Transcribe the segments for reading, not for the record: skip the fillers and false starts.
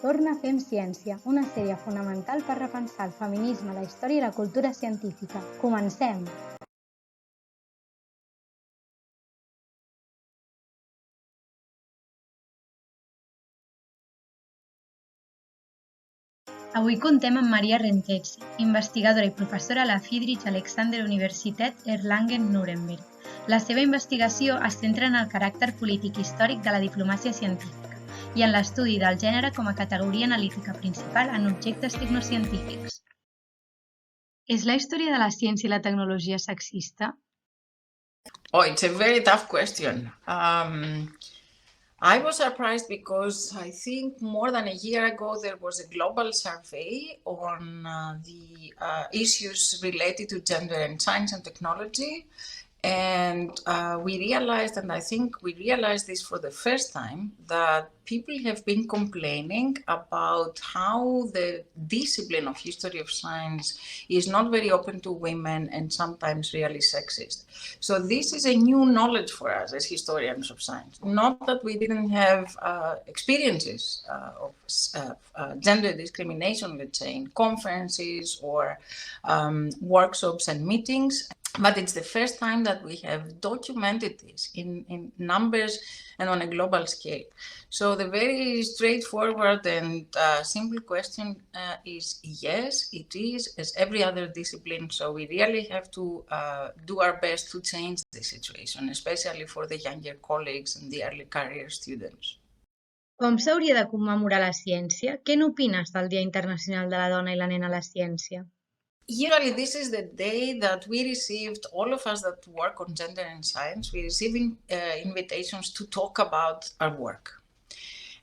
Torna Fem Ciència, una sèrie fonamental per repensar el feminisme, la història i la cultura científica. Comencem! Avui contem amb Maria Rentetzi, investigadora i professora a la Friedrich-Alexander-Universität Erlangen-Nürenberg. La seva investigació es centra en el caràcter polític i històric de la diplomàcia científica i en l'estudi del gènere com a categoria analítica principal en objectes tecnocientífics. És la història de la ciència i la tecnologia sexista? Oh, it's a very tough question. I was surprised because I think more than a year ago there was a global survey on the issues related to gender and science and technology. And we realized, and I think we realized this for the first time, that people have been complaining about how the discipline of history of science is not very open to women and sometimes really sexist. So this is a new knowledge for us as historians of science. Not that we didn't have experiences of gender discrimination, let's say, in conferences or workshops and meetings. But it's the first time that we have documented this in numbers and on a global scale. So the very straightforward and simple question is yes, it is, as every other discipline. So we really have to do our best to change the situation, especially for the younger colleagues and the early career students. Com s'hauria de commemorar la ciència? Què n'opines del Dia Internacional de la Dona i la Nena a la Ciència? Usually this is the day that we received, all of us that work on gender and science, we receive invitations to talk about our work.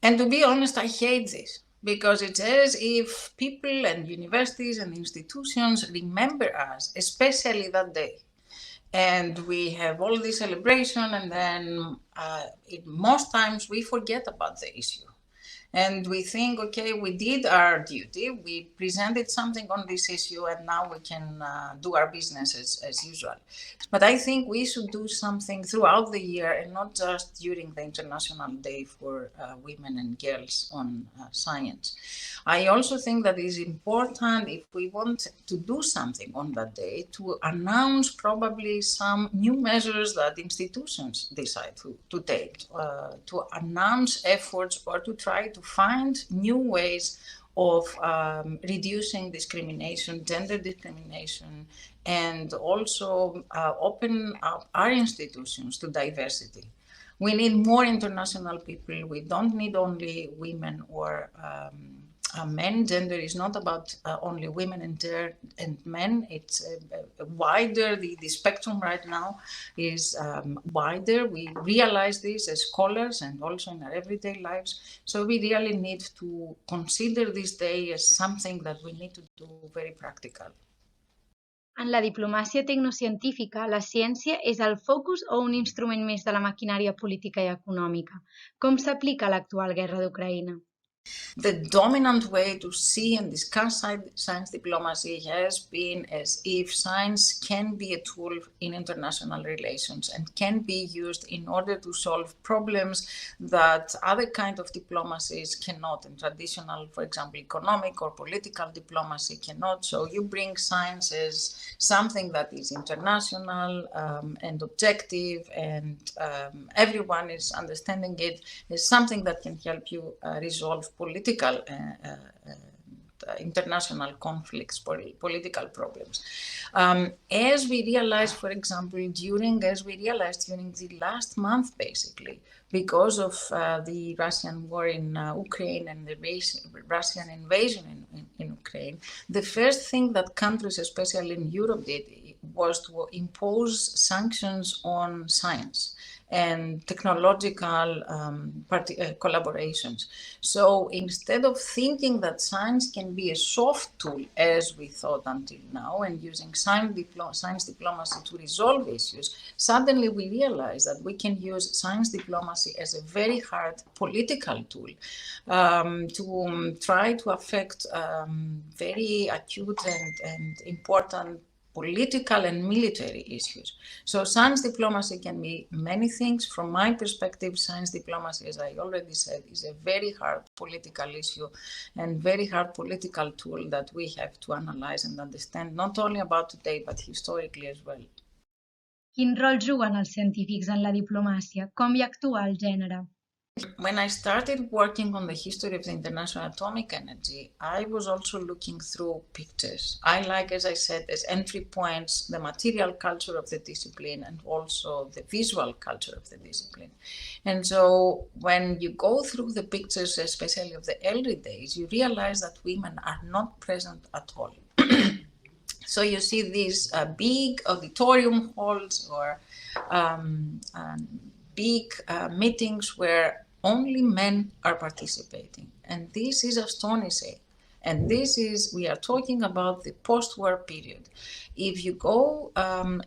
And to be honest, I hate this because it's as if people and universities and institutions remember us, especially that day. And we have all this celebration and then most times we forget about the issue. And we think, okay, we did our duty, we presented something on this issue, and now we can do our business as usual. But I think we should do something throughout the year and not just during the International Day for Women and Girls on Science. I also think that it is important, if we want to do something on that day, to announce probably some new measures that institutions decide to take, to announce efforts or to try to find new ways of reducing discrimination, gender discrimination, and also open up our institutions to diversity. We need more international people. We don't need only women or men. Gender is not about only women and men. It's wider. The spectrum right now is wider. We realize this as scholars and also in our everyday lives. So we really need to consider this day as something that we need to do very practical. En la diplomàcia tecnocientífica, la ciència és el focus o un instrument més de la maquinària política i econòmica? Com s'aplica a l'actual guerra d'Ucraïna? The dominant way to see and discuss science diplomacy has been as if science can be a tool in international relations and can be used in order to solve problems that other kind of diplomacies cannot, and traditional, for example, economic or political diplomacy cannot. So you bring science as something that is international and objective, and everyone is understanding it as something that can help you resolve political international conflicts, political problems. As we realized, for example, during the last month, basically, because of the Russian war in Ukraine and the Russian invasion in Ukraine, the first thing that countries, especially in Europe, did was to impose sanctions on science and technological collaborations. So instead of thinking that science can be a soft tool, as we thought until now, and using science diplomacy to resolve issues, suddenly we realize that we can use science diplomacy as a very hard political tool to try to affect very acute and important political and military issues. So science diplomacy can be many things. From my perspective, science diplomacy, as I already said, is a very hard political issue and very hard political tool that we have to analyze and understand, not only about today, but historically as well. Quin rol juguen els científics en la diplomàcia? Com hi actua el gènere? When I started working on the history of the international atomic energy, I was also looking through pictures. I like, as I said, as entry points, the material culture of the discipline and also the visual culture of the discipline. And so when you go through the pictures, especially of the early days, you realize that women are not present at all. So you see these big auditorium halls or big meetings where only men are participating. And this is astonishing. And this is, we are talking about the post-war period. If you go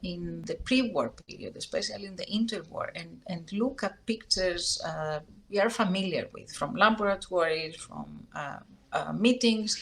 in the pre-war period, especially in the interwar, and look at pictures we are familiar with from laboratories, from meetings,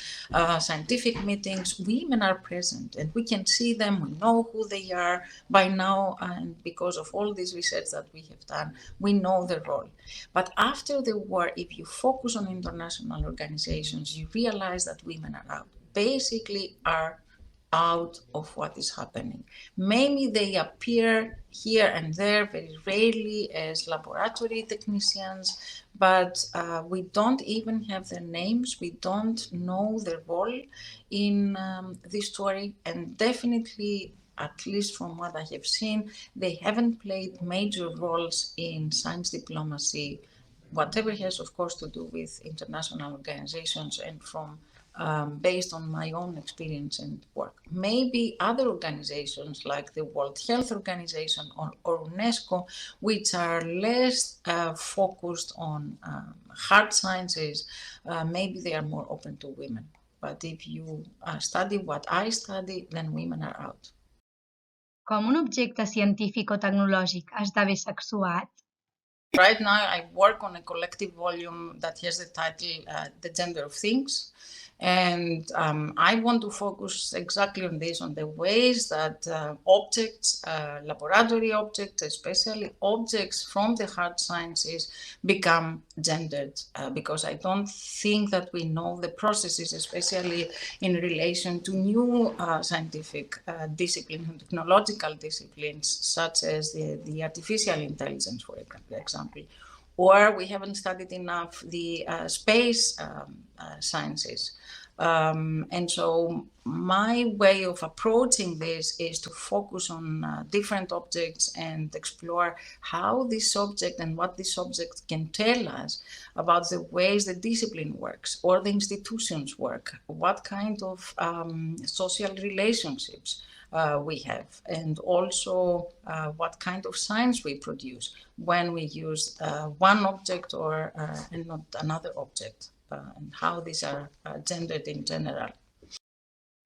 scientific meetings, women are present and we can see them, we know who they are by now, and because of all this research that we have done, we know their role. But after the war, if you focus on international organizations, you realize that women are out, basically are out of what is happening. Maybe they appear here and there, very rarely, as laboratory technicians, but we don't even have their names. We don't know their role in this story. And definitely, at least from what I have seen, they haven't played major roles in science diplomacy, whatever has, of course, to do with international organizations and from based on my own experience and work. Maybe other organizations like the World Health Organization or UNESCO, which are less focused on hard sciences, maybe they are more open to women. But if you study what I study, then women are out. Com un objecte científic o tecnològic esdevé sexuat? Right now I work on a collective volume that has the title The Gender of Things. And I want to focus exactly on this, on the ways that objects, laboratory objects, especially objects from the hard sciences, become gendered, because I don't think that we know the processes, especially in relation to new scientific disciplines and technological disciplines, such as the artificial intelligence, for example. Or we haven't studied enough the space sciences. And so my way of approaching this is to focus on different objects and explore how this subject and what this subject can tell us about the ways the discipline works or the institutions work, what kind of social relationships we have, and also what kind of science we produce when we use one object or and not another object, and how these are gendered in general.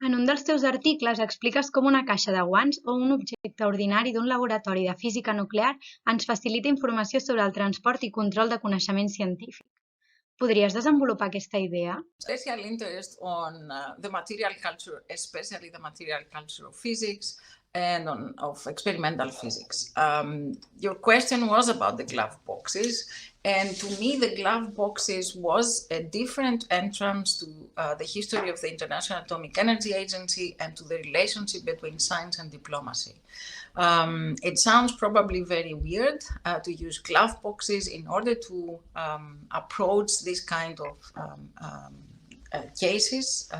En un dels teus articles expliques com una caixa de guants o un objecte ordinari d'un laboratori de física nuclear ens facilita informació sobre el transport i control de coneixement científic. Podries desenvolupar aquesta idea? Special interest on the material culture, especially the material culture of physics and of experimental physics. Your question was about the glove boxes, and to me the glove boxes was a different entrance to the history of the International Atomic Energy Agency and to the relationship between science and diplomacy. It sounds probably very weird to use glove boxes in order to approach this kind of cases,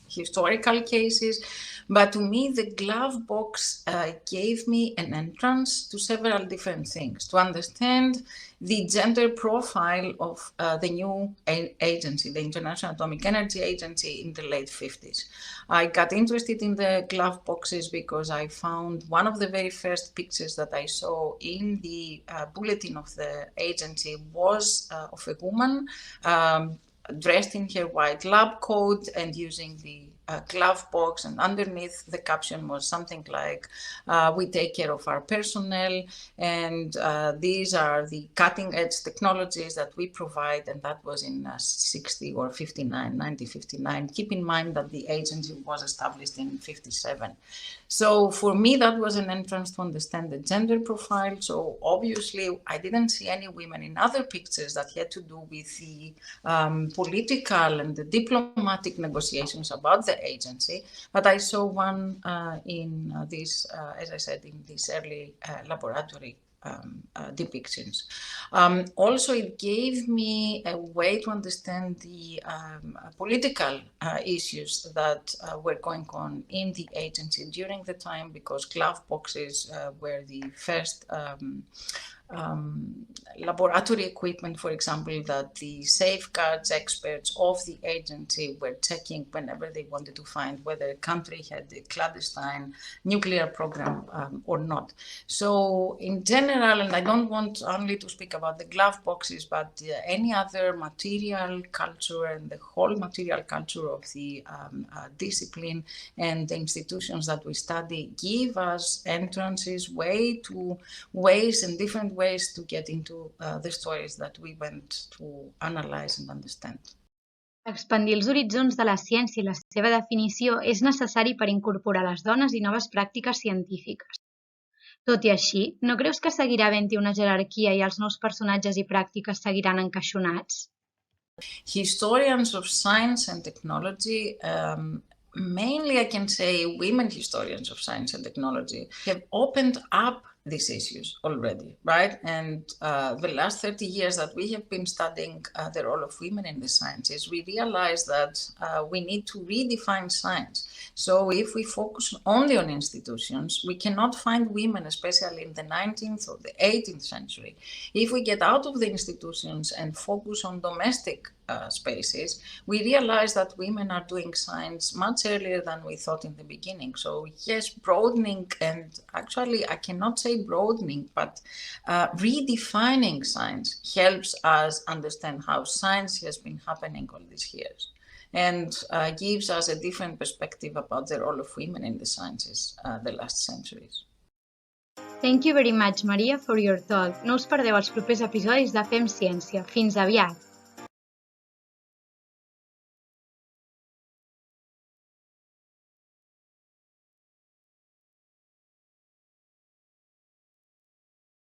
historical cases, but to me the glove box gave me an entrance to several different things, to understand the gender profile of the new agency, the International Atomic Energy Agency, in the late 50s. I got interested in the glove boxes because I found one of the very first pictures that I saw in the bulletin of the agency was of a woman dressed in her white lab coat and using the glove box, and underneath the caption was something like, we take care of our personnel, and these are the cutting-edge technologies that we provide, and that was in 1959. Keep in mind that the agency was established in 1957. So for me, that was an entrance to understand the gender profile. So obviously, I didn't see any women in other pictures that had to do with the political and the diplomatic negotiations about the agency, but I saw one in this, as I said, in these early laboratory depictions. Also, it gave me a way to understand the political issues that were going on in the agency during the time, because glove boxes were the first laboratory equipment, for example, that the safeguards experts of the agency were checking whenever they wanted to find whether a country had a clandestine nuclear program or not. So in general, and I don't want only to speak about the glove boxes, but any other material culture and the whole material culture of the discipline and the institutions that we study give us entrances, ways and different ways to get into the stories that we went to analyze and understand. Expandir els horitzons de la ciència i la seva definició és necessari per incorporar les dones i noves pràctiques científiques. Tot i així, no creus que seguirà havent-hi una jerarquia i els nous personatges i pràctiques seguiran encaixonats? Historians of science and technology, mainly I can say women historians of science and technology, have opened up these issues already, right? And the last 30 years that we have been studying the role of women in the sciences, we realized that we need to redefine science. So if we focus only on institutions, we cannot find women, especially in the 19th or the 18th century. If we get out of the institutions and focus on domestic spaces, we realize that women are doing science much earlier than we thought in the beginning. So yes, broadening, and actually I cannot say broadening, but redefining science helps us understand how science has been happening all these years, and gives us a different perspective about the role of women in the sciences the last centuries. Thank you very much, Maria, for your talk. No us perdeu els propers episodis de Fem Ciència. Fins aviat!